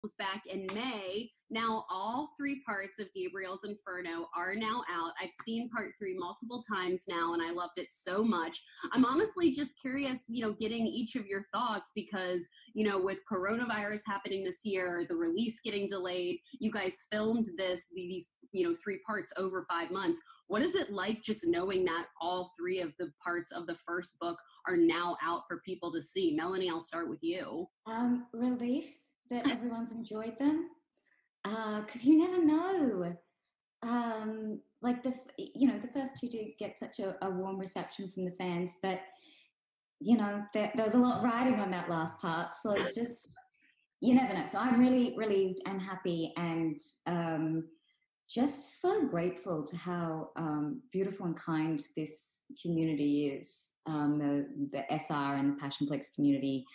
was back in May. Now all 3 parts of Gabriel's Inferno are now out. I've seen part 3 multiple times now, and I loved it so much. I'm honestly just curious, getting each of your thoughts because, with coronavirus happening this year, the release getting delayed, you guys filmed these 3 parts over 5 months. What is it like just knowing that all 3 of the parts of the first book are now out for people to see? Melanie, I'll start with you. Relief that everyone's enjoyed them, because you never know. Like the first 2 did get such a warm reception from the fans, but there was a lot riding on that last part, so it's just, you never know. So I'm really relieved and happy, and just so grateful to how beautiful and kind this community is, the SR and the Passionplex community.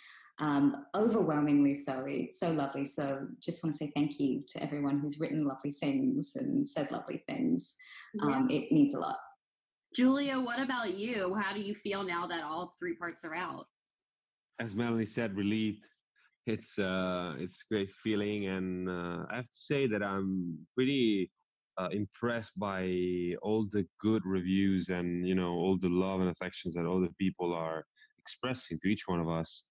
Overwhelmingly so. It's so lovely. So just want to say thank you to everyone who's written lovely things and said lovely things. It means a lot. Giulio, what about you? How do you feel now that all 3 parts are out? As Melanie said, relieved. It's a great feeling, and I have to say that I'm pretty impressed by all the good reviews and all the love and affections that all the people are expressing to each one of us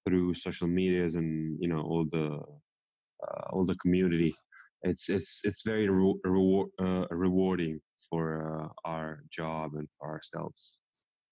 through social medias and all the community. It's very rewarding for our job and for ourselves.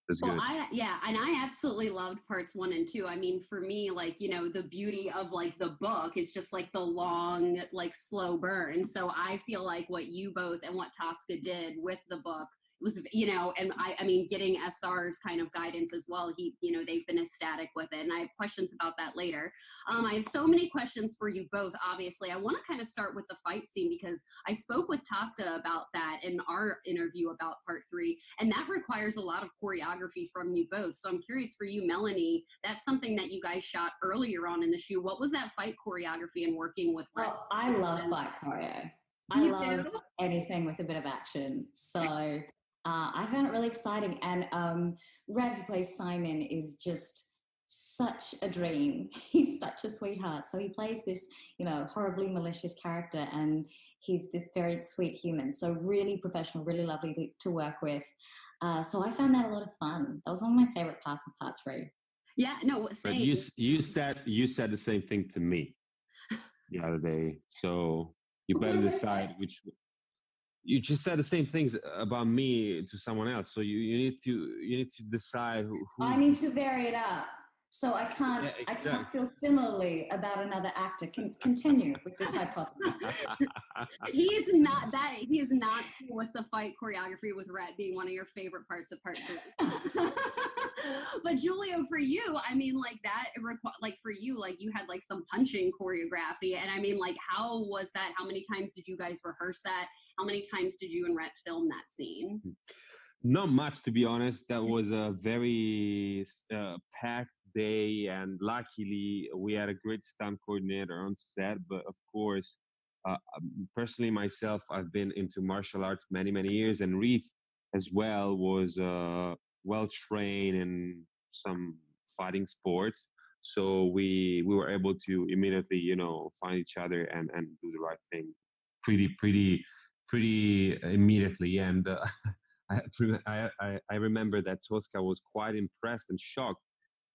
That's good. And I absolutely loved parts 1 and 2. I mean, for me, the beauty of the book is just the long, slow burn. So I feel like what you both and what Tosca did with the book was, and I mean, getting SR's kind of guidance as well. They've been ecstatic with it, and I have questions about that later. I have so many questions for you both. Obviously, I want to kind of start with the fight scene because I spoke with Tosca about that in our interview about part 3, and that requires a lot of choreography from you both. So I'm curious for you, Melanie, that's something that you guys shot earlier on in the shoot. What was that fight choreography and working with Red? Well, I love fight choreo. I love anything with a bit of action. So I found it really exciting. And Red, who plays Simon, is just such a dream. He's such a sweetheart. So he plays this, horribly malicious character, and he's this very sweet human. So really professional, really lovely to work with. So I found that a lot of fun. That was one of my favorite parts of part 3. Yeah, no, same. You said the same thing to me the other day. So you better decide which. You just said the same things about me to someone else. So you need to decide who. I need to vary it up. So I can't feel similarly about another actor. Continue with this hypothesis. He is not cool with the fight choreography with Rhett being one of your favorite parts of part 3. But Giulio, for you, I mean, for you, you had some punching choreography, and I mean, how was that? How many times did you guys rehearse that? How many times did you and Rhett film that scene? Not much, to be honest. That was a very packed day, and luckily we had a great stunt coordinator on set. But of course, personally myself, I've been into martial arts many years, and Reith as well was well trained in some fighting sports. So we were able to immediately find each other and do the right thing pretty immediately. And I remember that Tosca was quite impressed and shocked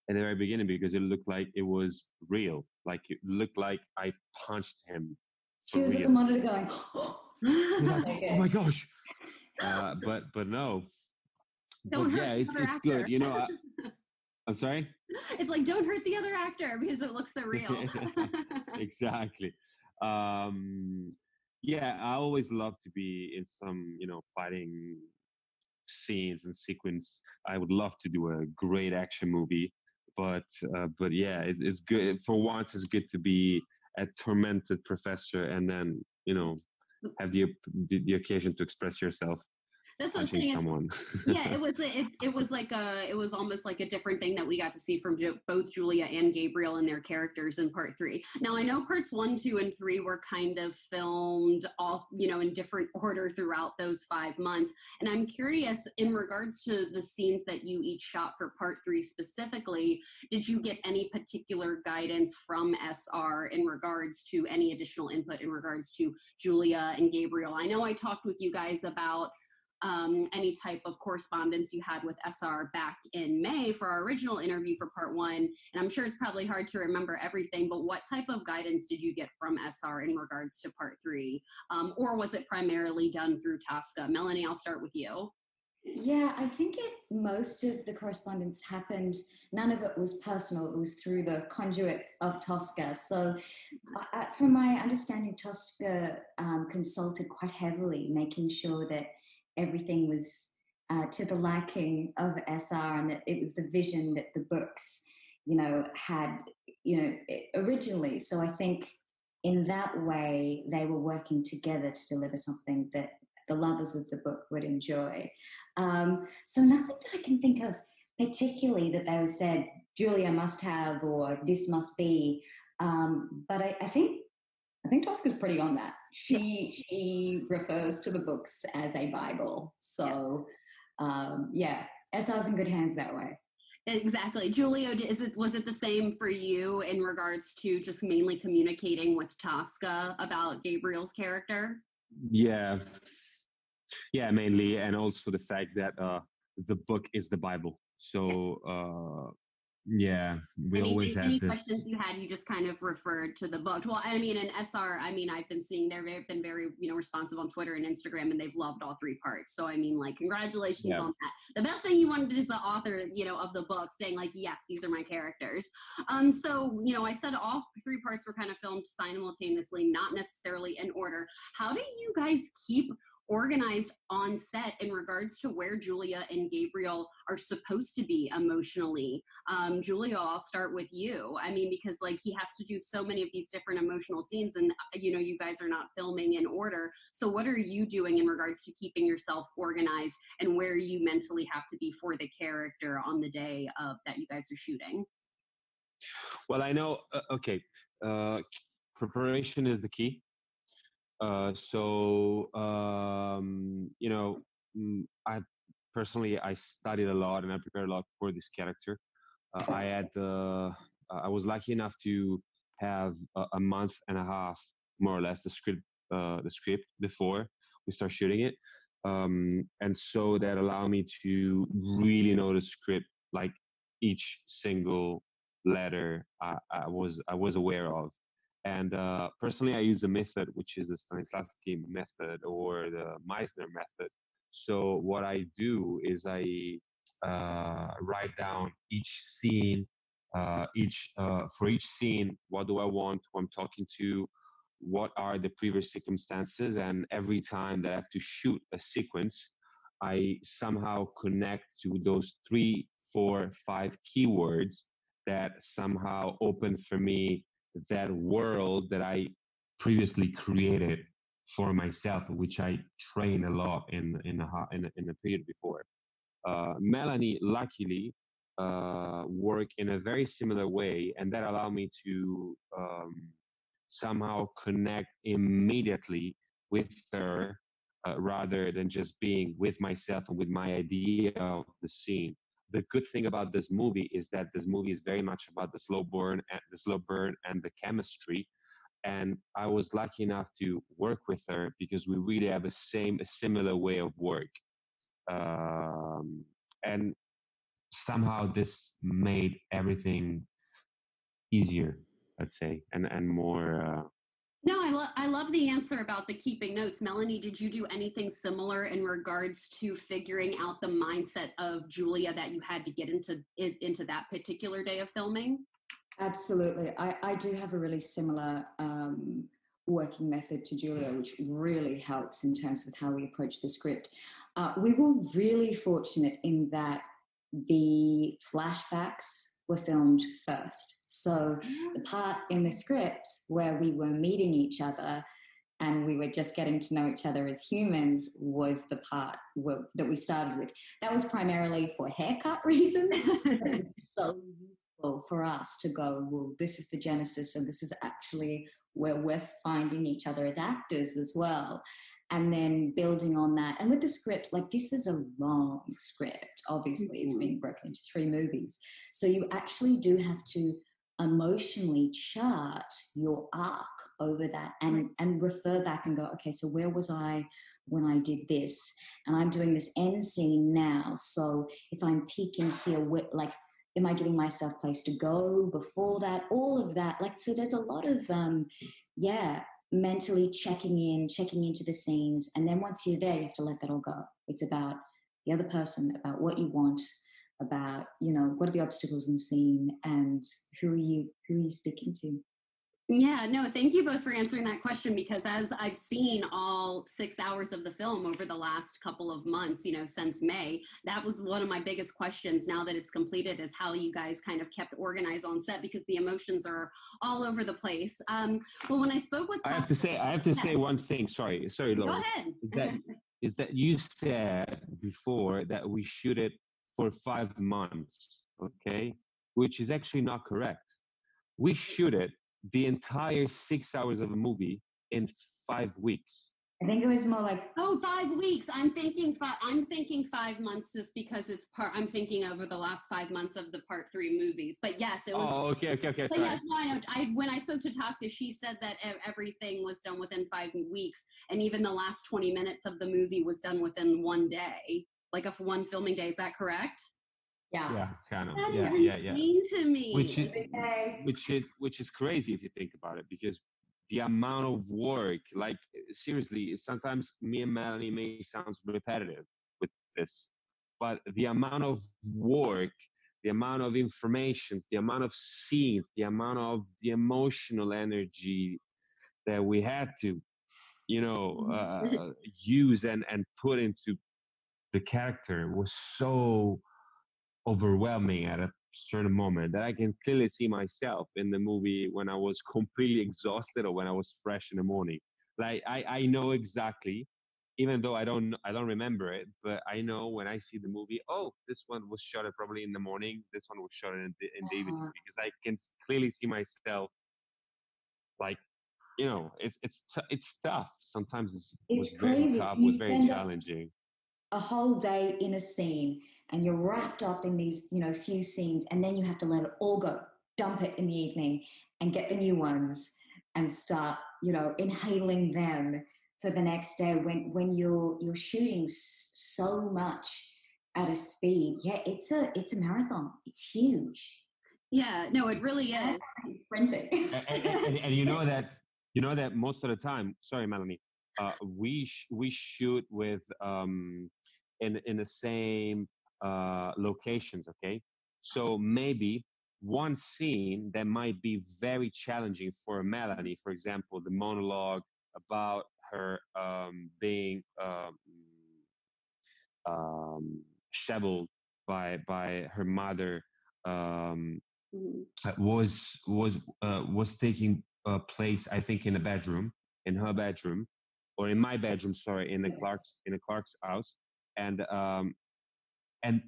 at the very beginning because it looked like it was real. It looked like I punched him. She was at the monitor going, oh my gosh. But no. Don't hurt the other actor. Good. I'm sorry? It's don't hurt the other actor because it looks so real. Exactly. Yeah, I always love to be in some, fighting scenes and sequence. I would love to do a great action movie, but yeah, it's good. For once, it's good to be a tormented professor and then, have the occasion to express yourself. That's what I'm punching saying. someone. Yeah, it was almost like a different thing that we got to see from both Julia and Gabriel and their characters in part 3. Now I know parts 1, 2, and 3 were kind of filmed off, in different order throughout those 5 months. And I'm curious, in regards to the scenes that you each shot for part 3 specifically, did you get any particular guidance from SR in regards to any additional input in regards to Julia and Gabriel? I know I talked with you guys about any type of correspondence you had with SR back in May for our original interview for part 1. And I'm sure it's probably hard to remember everything, but what type of guidance did you get from SR in regards to part 3? Or was it primarily done through Tosca? Melanie, I'll start with you. Yeah, I think most of the correspondence happened, none of it was personal, it was through the conduit of Tosca. So from my understanding, Tosca consulted quite heavily, making sure that everything was to the liking of SR, and that it was the vision that the books, had, originally. So I think in that way, they were working together to deliver something that the lovers of the book would enjoy. So nothing that I can think of particularly that they said, Julia must have, or this must be. But I think Tosca's pretty on that. She refers to the books as a Bible. So, SR's in good hands that way. Exactly. Giulio, was it the same for you in regards to just mainly communicating with Tosca about Gabriel's character? Yeah, mainly, and also the fact that the book is the Bible. So we always have any this. questions you had, you just kind of referred to the book. Well, I mean, in SR, I've been seeing they've been very, responsive on Twitter and Instagram, and they've loved all 3 parts. So, congratulations on that. The best thing you wanted to do is the author, of the book saying yes, these are my characters. So, I said all 3 parts were kind of filmed simultaneously, not necessarily in order. How do you guys keep organized on set in regards to where Julia and Gabriel are supposed to be emotionally? Giulio, I'll start with you. Because he has to do so many of these different emotional scenes, and you guys are not filming in order. So what are you doing in regards to keeping yourself organized and where you mentally have to be for the character on the day that you guys are shooting? Well, I know. Preparation is the key. I studied a lot and I prepared a lot for this character. I was lucky enough to have a month and a half, more or less, the script before we start shooting it, and so that allowed me to really know the script, like each single letter I was aware of. And personally, I use a method, which is the Stanislavski method or the Meisner method. So what I do is I write down each scene, for each scene, what do I want, who I'm talking to, what are the previous circumstances, and every time that I have to shoot a sequence, I somehow connect to those 3, 4, 5 keywords that somehow open for me that world that I previously created for myself, which I trained a lot in the period before. Melanie, luckily, work in a very similar way, and that allowed me to somehow connect immediately with her, rather than just being with myself and with my idea of the scene. The good thing about this movie is that this movie is very much about the slow burn and the chemistry. And I was lucky enough to work with her because we really have a similar way of work. And somehow this made everything easier, let's say, and more. No, I love the answer about the keeping notes. Melanie, did you do anything similar in regards to figuring out the mindset of Julia that you had to get into that particular day of filming? Absolutely. I do have a really similar working method to Giulio, which really helps in terms of how we approach the script. We were really fortunate in that the flashbacks were filmed first. So the part in the script where we were meeting each other, and we were just getting to know each other as humans was the part that we started with. That was primarily for haircut reasons. It's so useful for us to go, well, this is the genesis, and this is actually where we're finding each other as actors as well. And then building on that. And with the script, like, this is a long script. Obviously, it's being broken into 3 movies. So you actually do have to emotionally chart your arc over that and refer back and go, okay, so where was I when I did this? And I'm doing this end scene now. So if I'm peaking here, like, am I giving myself place to go before that? All of that. Like, so there's a lot of, mentally checking into the scenes. And then once you're there, you have to let that all go. It's about the other person, about what you want, about, what are the obstacles in the scene, and who are you speaking to? Yeah, no, thank you both for answering that question, because as I've seen all 6 hours of the film over the last couple of months, since May, that was one of my biggest questions now that it's completed, is how you guys kind of kept organized on set, because the emotions are all over the place. Well, when I spoke with I have to say one thing. Sorry, Laura. Go ahead. is that you said before that we shoot it for 5 months, okay? Which is actually not correct. We shoot it the entire 6 hours of a movie in 5 weeks. I think it was more like 5 weeks. I'm thinking 5 months, just because I'm thinking over the last 5 months of the part 3 movies. But yes, it was. Oh, okay. But Sorry. yes, no, I know. When I spoke to Tosca, she said that everything was done within 5 weeks, and even the last 20 minutes of the movie was done within 1 day, like one filming day. Is that correct? Yeah, kind of. That is insane to me. Which is crazy if you think about it, because the amount of work, like, seriously, sometimes me and Melanie may sound repetitive with this, but the amount of work, the amount of information, the amount of scenes, the amount of the emotional energy that we had to, use and put into the character was so overwhelming at a certain moment that I can clearly see myself in the movie when I was completely exhausted or when I was fresh in the morning. Like, I know exactly, even though I don't remember it, but I know when I see the movie, oh, this one was shot probably in the morning, this one was shot in the evening, because I can clearly see myself. Like, it's tough. Sometimes it was very tough, was very challenging. A whole day in a scene, and you're wrapped up in these, few scenes, and then you have to let it all go, dump it in the evening, and get the new ones, and start, inhaling them for the next day. When you're shooting so much at a speed, it's a marathon. It's huge. Yeah, no, it really is. It's sprinting. and you know that most of the time. Sorry, Melanie. We shoot with in the same locations, okay? So maybe one scene that might be very challenging for Melanie, for example, the monologue about her being shoveled by her mother, was taking place, I think, in her bedroom, or in my bedroom, sorry, in the Clark's house, and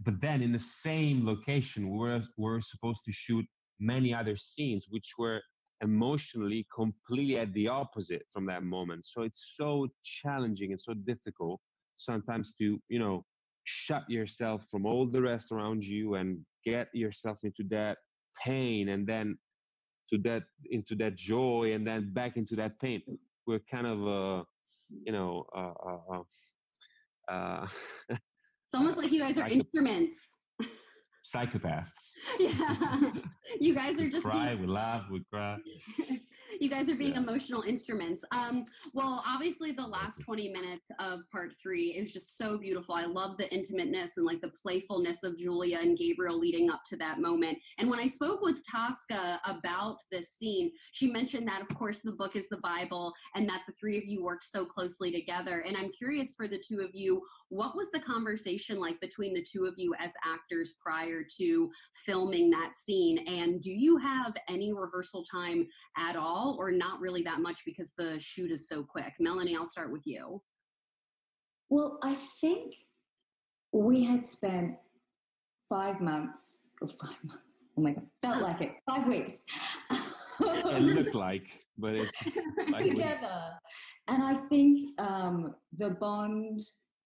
but then in the same location we're supposed to shoot many other scenes which were emotionally completely at the opposite from that moment. So it's so challenging and so difficult sometimes to shut yourself from all the rest around you and get yourself into that pain, and then into that joy, and then back into that pain. We're kind of it's almost like you guys are instruments. Psychopaths. Yeah. You guys are just we laugh, we cry. You guys are being emotional instruments. Well, obviously the last 20 minutes of part 3 is just so beautiful. I love the intimateness and like the playfulness of Giulia and Gabriel leading up to that moment. And when I spoke with Tosca about this scene, she mentioned that, of course, the book is the Bible, and that the 3 of you worked so closely together. And I'm curious for the 2 of you, what was the conversation like between the 2 of you as actors prior prior to filming that scene? And do you have any rehearsal time at all, or not really that much because the shoot is so quick? Melanie, I'll start with you. Well, I think we had spent 5 months, oh my God, felt like it, 5 weeks. It looked like, but it's together. And I think the bond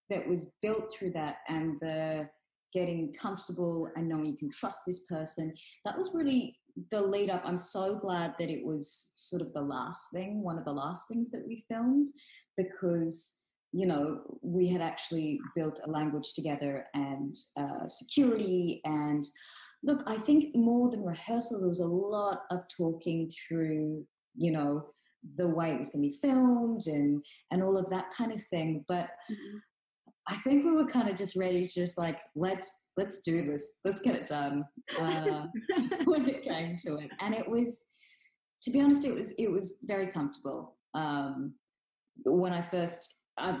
that was built through that, and the getting comfortable and knowing you can trust this person, that was really the lead up. I'm so glad that it was sort of one of the last things that we filmed, because we had actually built a language together, and security. And look, I think more than rehearsal, there was a lot of talking through, the way it was going to be filmed and all of that kind of thing. But I think we were kind of just ready to just like, let's do this. Let's get it done when it came to it. And it was, to be honest, it was very comfortable. I've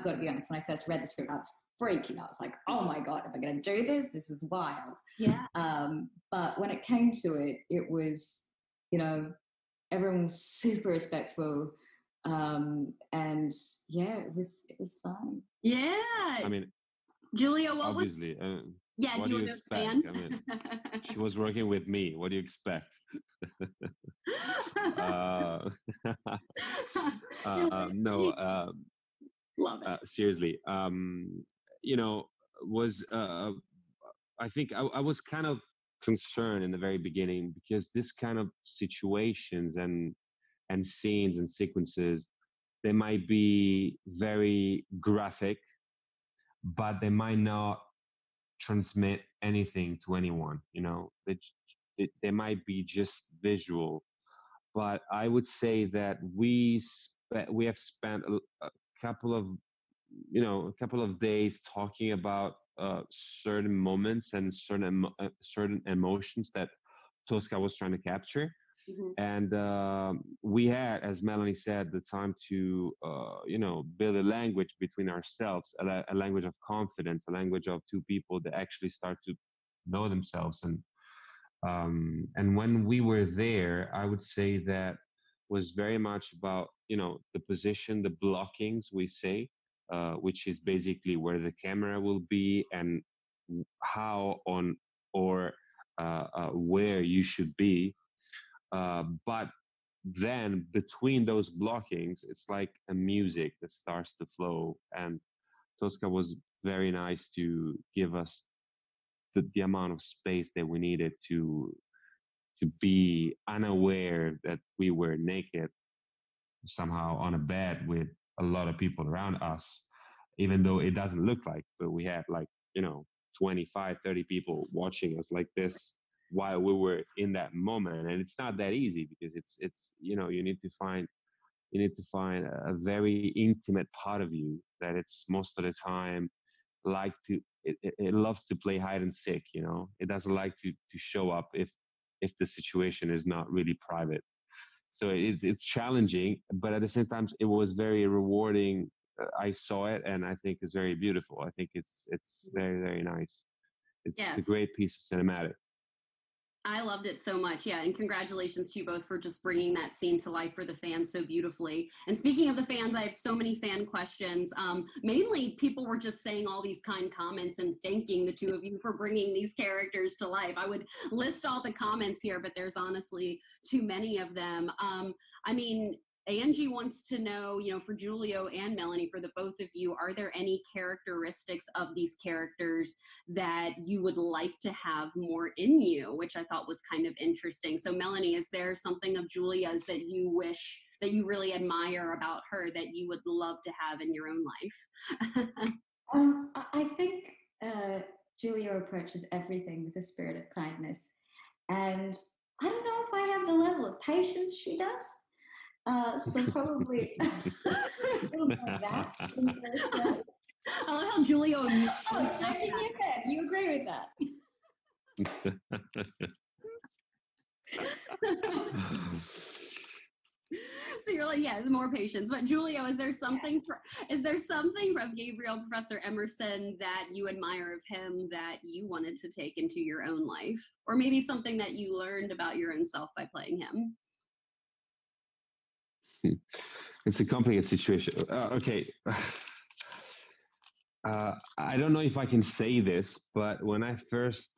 got to be honest, when I first read the script, I was freaking out. I was like, oh my God, am I going to do this? This is wild. Yeah. But when it came to it, it was, everyone was super respectful. And yeah, it was fine. Yeah. I mean, Giulio, obviously. What do you expect? I mean, she was working with me. What do you expect? No. Love it. Seriously, I think I was kind of concerned in the very beginning, because this kind of situations and scenes and sequences, they might be very graphic, but they might not transmit anything to anyone. They might be just visual. But I would say that we have spent a couple of days talking about certain moments and certain emotions that Tosca was trying to capture. And we had, as Melanie said, the time to build a language between ourselves, a language of confidence, a language of two people that actually start to know themselves. And when we were there, I would say that was very much about the position, the blockings we say, which is basically where the camera will be and how on or where you should be. But then between those blockings, it's like a music that starts to flow. And Tosca was very nice to give us the amount of space that we needed to be unaware that we were naked somehow on a bed with a lot of people around us, even though it doesn't look like, but we had 25, 30 people watching us like this while we were in that moment. And it's not that easy, because it's you need to find a very intimate part of you that it's most of the time it loves to play hide and seek. It doesn't like to show up if the situation is not really private. So it's challenging, but at the same time it was very rewarding. I saw it, and I think it's very beautiful. I think it's very, very nice. It's a great piece of cinematic. I loved it so much. Yeah. And congratulations to you both for just bringing that scene to life for the fans so beautifully. And speaking of the fans, I have so many fan questions. Mainly people were just saying all these kind comments and thanking the two of you for bringing these characters to life. I would list all the comments here, but there's honestly too many of them. Angie wants to know, for Giulio and Melanie, for the both of you, are there any characteristics of these characters that you would like to have more in you, which I thought was kind of interesting. So Melanie, is there something of Giulia's that you wish, that you really admire about her, that you would love to have in your own life? I think Giulio approaches everything with a spirit of kindness. And I don't know if I have the level of patience she does. So probably that. I love how Giulio. It's making you bad. You agree with that? So you're like, yeah, more patience. But Giulio, is there something from Gabriel, Professor Emerson, that you admire of him that you wanted to take into your own life, or maybe something that you learned about your own self by playing him? It's a complicated situation. Okay. I don't know if I can say this, but when I first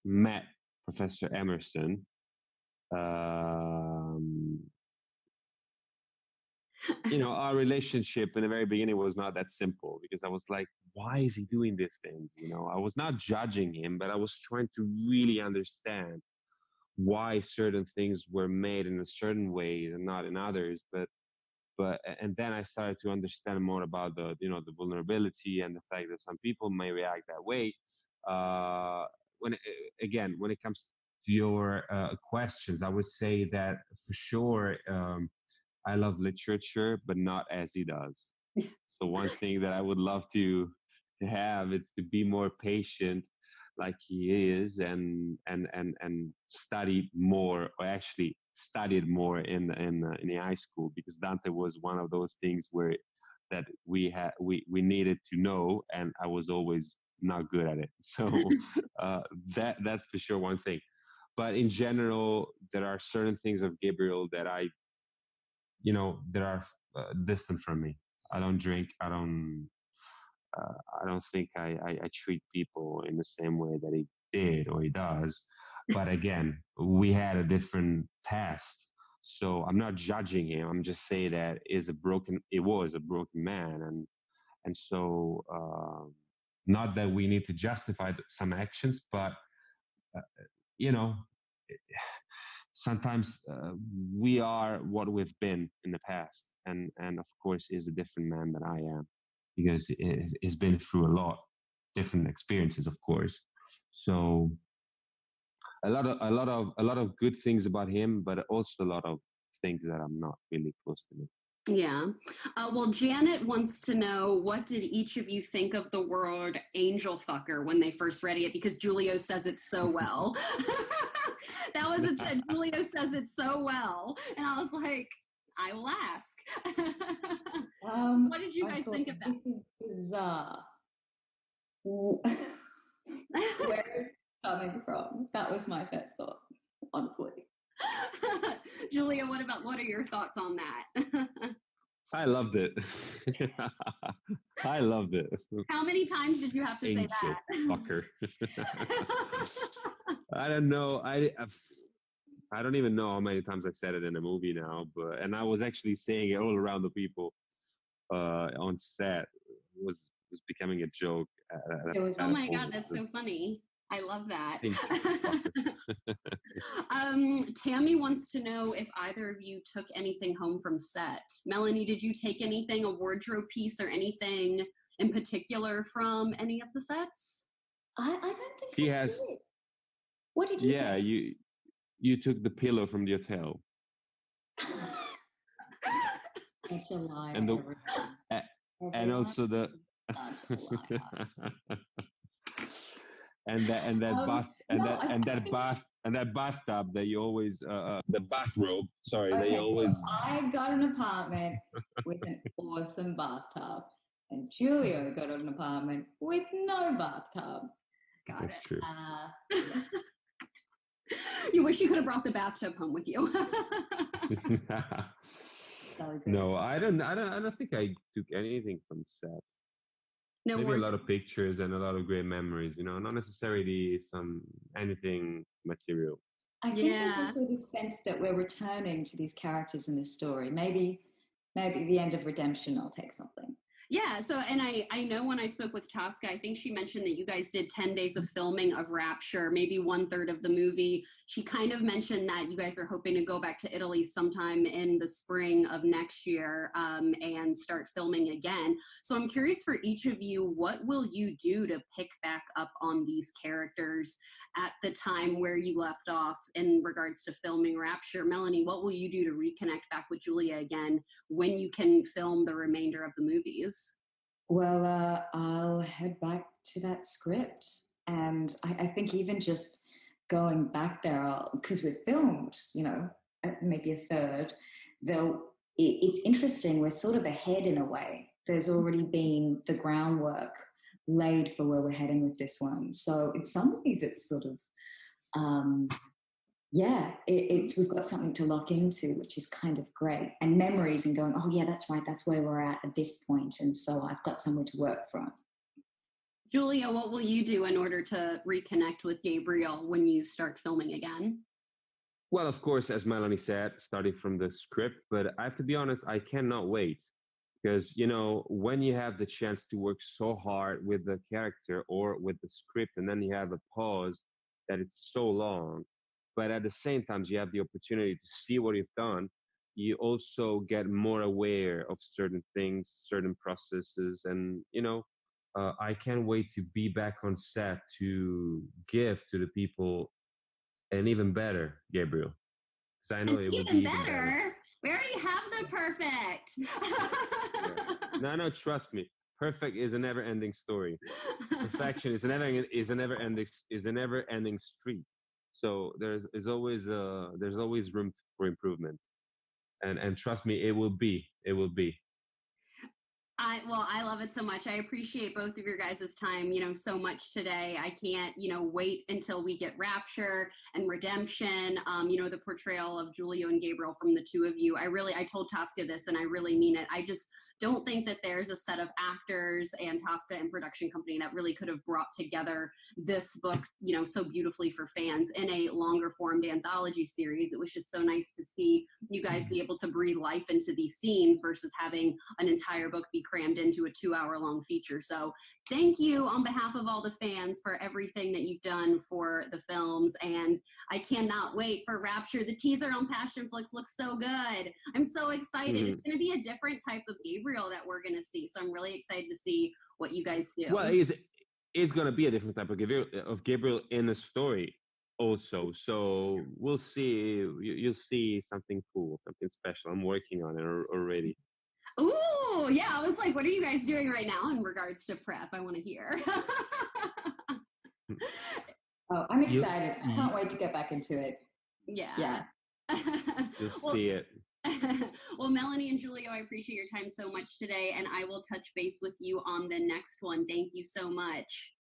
met Professor Emerson, our relationship in the very beginning was not that simple, because I was like, why is he doing these things? I was not judging him, but I was trying to really understand why certain things were made in a certain way and not in others. And then I started to understand more about the vulnerability and the fact that some people may react that way. When it comes to your questions, I would say that for sure, I love literature, but not as he does. So one thing that I would love to have is to be more patient like he is, and study more, or actually studied more in the high school, because Dante was one of those things that we needed to know, and I was always not good at it. So that's for sure one thing. But in general, there are certain things of Gabriel that that are distant from me. I don't drink. I don't think I treat people in the same way that he did or he does. But again, we had a different past. So I'm not judging him. I'm just saying that it was a broken man. And so, not that we need to justify some actions, but, you know, sometimes we are what we've been in the past. And of course, he's a different man than I am, because he's been through a lot different experiences, of course. So a lot of good things about him, but also a lot of things that I'm not really close to him. Yeah. Well, Janet wants to know, what did each of you think of the word angel fucker when they first read it? Because Giulio says it so well. That was it said. Giulio says it so well. And I was like, I will ask. What did you guys think of that? This is bizarre. Where it's coming from? That was my first thought, honestly. Giulio, what are your thoughts on that? I loved it. I loved it. How many times did you have to say that? Fucker. I don't know. I don't even know how many times I said it in a movie now, and I was actually saying it all around the people on set. It was becoming a joke. Oh my God, that's so funny. I love that. Tammy wants to know if either of you took anything home from set. Melanie, did you take anything, a wardrobe piece or anything in particular from any of the sets? I don't think he did. What did you take? Yeah, you took the pillow from the hotel. Such a liar. And also the and that bathtub that you always the bathrobe. Sorry, okay, that you always. So I got an apartment with an awesome bathtub, and Giulio got an apartment with no bathtub. That's true. You wish you could have brought the bathtub home with you. No, I don't think I took anything from set. No, maybe a lot of pictures and a lot of great memories, not necessarily anything material. I think there's also this sense that we're returning to these characters in this story. Maybe at the end of redemption, I'll take something. Yeah, so, and I know when I spoke with Tosca, I think she mentioned that you guys did 10 days of filming of Rapture, maybe 1/3 of the movie. She kind of mentioned that you guys are hoping to go back to Italy sometime in the spring of next year and start filming again. So I'm curious for each of you, what will you do to pick back up on these characters at the time where you left off in regards to filming Rapture? Melanie, what will you do to reconnect back with Julia again when you can film the remainder of the movies? Well, I'll head back to that script. And I think even just going back there, because we've filmed, maybe a third, it's interesting. We're sort of ahead in a way. There's already been the groundwork laid for where we're heading with this one. So in some ways, it's sort of, we've got something to lock into, which is kind of great. And memories and going, oh yeah, that's right, that's where we're at this point. And so I've got somewhere to work from. Giulio, what will you do in order to reconnect with Gabriel when you start filming again? Well, of course, as Melanie said, starting from the script, but I have to be honest, I cannot wait. Because, you know, when you have the chance to work so hard with the character or with the script, and then you have a pause that it's so long, but at the same time, you have the opportunity to see what you've done, you also get more aware of certain things, certain processes, and, you know, I can't wait to be back on set to give to the people an even better Gabriel. Because I know it will be even better. We already have the perfect. Yeah. No, trust me. Perfect is a never-ending story. Perfection is a never-ending street. So there's always room for improvement. And trust me, it will be. I love it so much. I appreciate both of your guys' time, so much today. I can't, wait until we get Rapture and Redemption, the portrayal of Giulio and Gabriel from the two of you. I told Tosca this and I really mean it. I just don't think that there's a set of actors and Tosca and production company that really could have brought together this book, so beautifully for fans in a longer formed anthology series. It was just so nice to see you guys be able to breathe life into these scenes versus having an entire book be crammed into a 2-hour-long feature. So thank you on behalf of all the fans for everything that you've done for the films. And I cannot wait for Rapture. The teaser on Passionflix looks so good. I'm so excited. Mm-hmm. It's going to be a different type of Gabriel that we're going to see. So I'm really excited to see what you guys do. Well, it's going to be a different type of Gabriel in the story also. So we'll see. You'll see something cool, something special. I'm working on it already. Ooh, yeah. I was like, what are you guys doing right now in regards to prep? I want to hear. Oh, I'm excited. I can't wait to get back into it. Yeah. You'll see it. Well, Melanie and Giulio, I appreciate your time so much today, and I will touch base with you on the next one. Thank you so much.